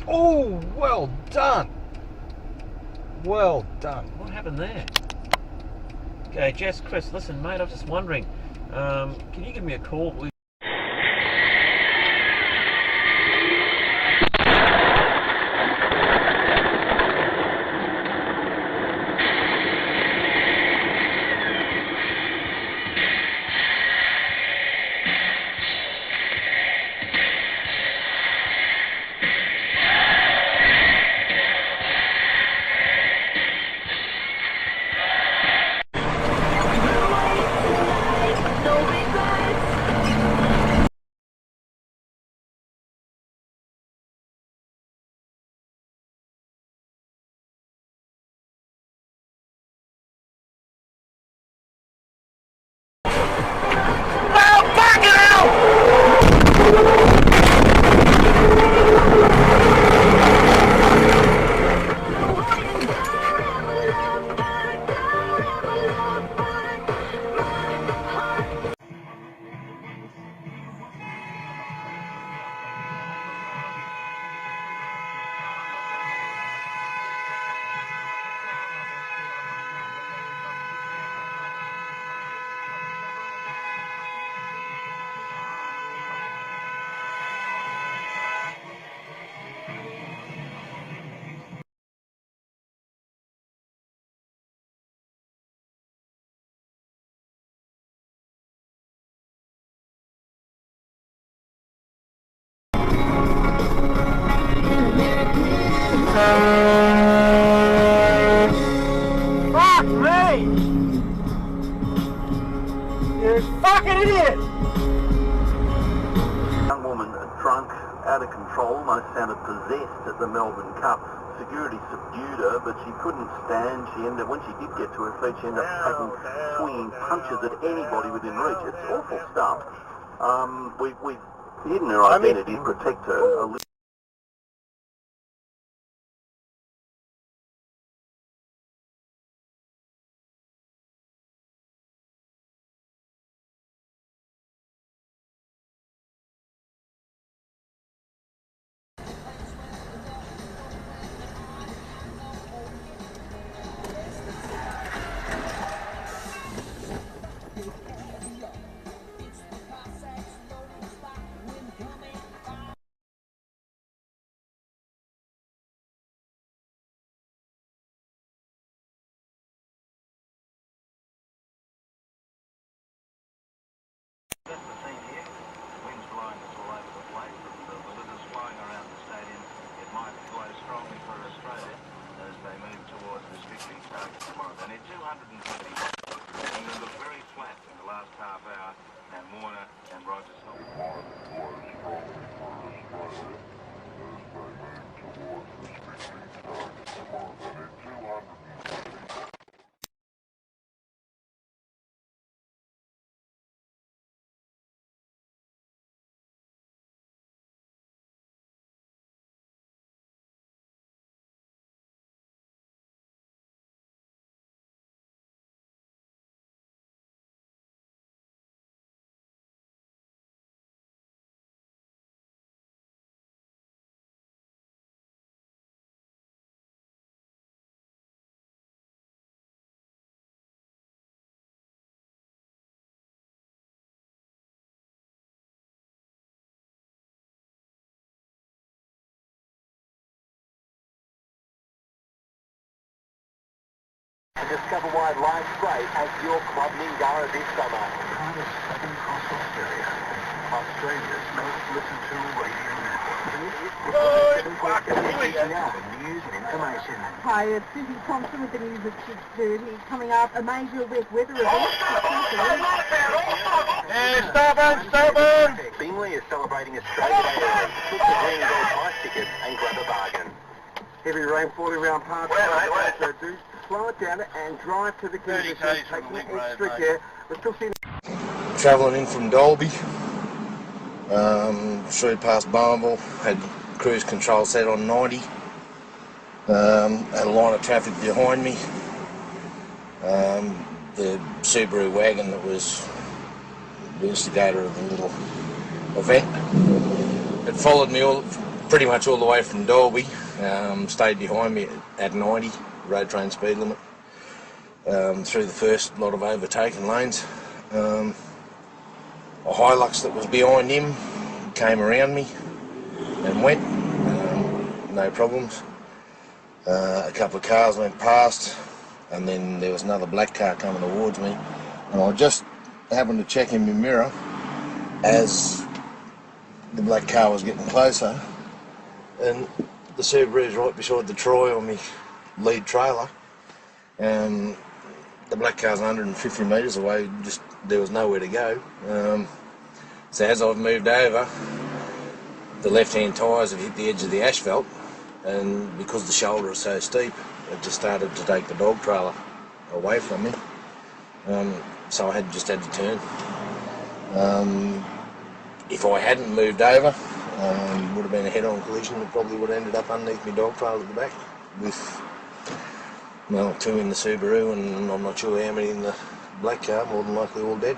Oh, well done. Well done. What happened there? Okay, Jess, Chris, listen, mate, I was just wondering, can you give me a call? Fuck me! You fucking idiot! Young woman, drunk, out of control, most sounded possessed at the Melbourne Cup. Security subdued her, but she couldn't stand. She ended, when she did get to her feet, she ended up taking swinging punches at anybody within reach. It's awful stuff. We've hidden her identity to protect her. That's the scene here. Wind's blowing us all over the place, and the balloons flying around the stadium. It might blow strongly for Australia as they move towards this victory target tomorrow. They need 230. England looked very flat in the last half hour, and Warner and Rogers Discover wide live straight at your Club Mingara this summer. Part of Southern Cross Australia, Australia's most listened to radio network. News and information. Hi, it's Susie Thompson with the news at 6:30. Coming up, a major wet weather event. Stubborn! Bingley is celebrating Australia Day early. Book the green and gold price ticket and grab a bargain. Heavy rain falling around parts of the do slow it down and drive to the conditions, taking extra care. We're still seeing... Travelling in from Dalby, straight past Barnwell, had cruise control set on 90, had a line of traffic behind me. The Subaru wagon that was the instigator of the little event had followed me all pretty much all the way from Dalby, stayed behind me at 90, road train speed limit, through the first lot of overtaken lanes. A Hilux that was behind him came around me and went, no problems. A couple of cars went past, and then there was another black car coming towards me, and I just happened to check in my mirror as the black car was getting closer, and the Subaru's right beside the Troy on my lead trailer, and the black car's 150 metres away, just there was nowhere to go. So as I've moved over, the left-hand tyres have hit the edge of the asphalt, and because the shoulder is so steep, it just started to take the dog trailer away from me. So I just had to turn. If I hadn't moved over, would have been a head-on collision. It probably would have ended up underneath my dog trailer at the back, with, well, 2 in the Subaru and I'm not sure how many in the black car, more than likely all dead.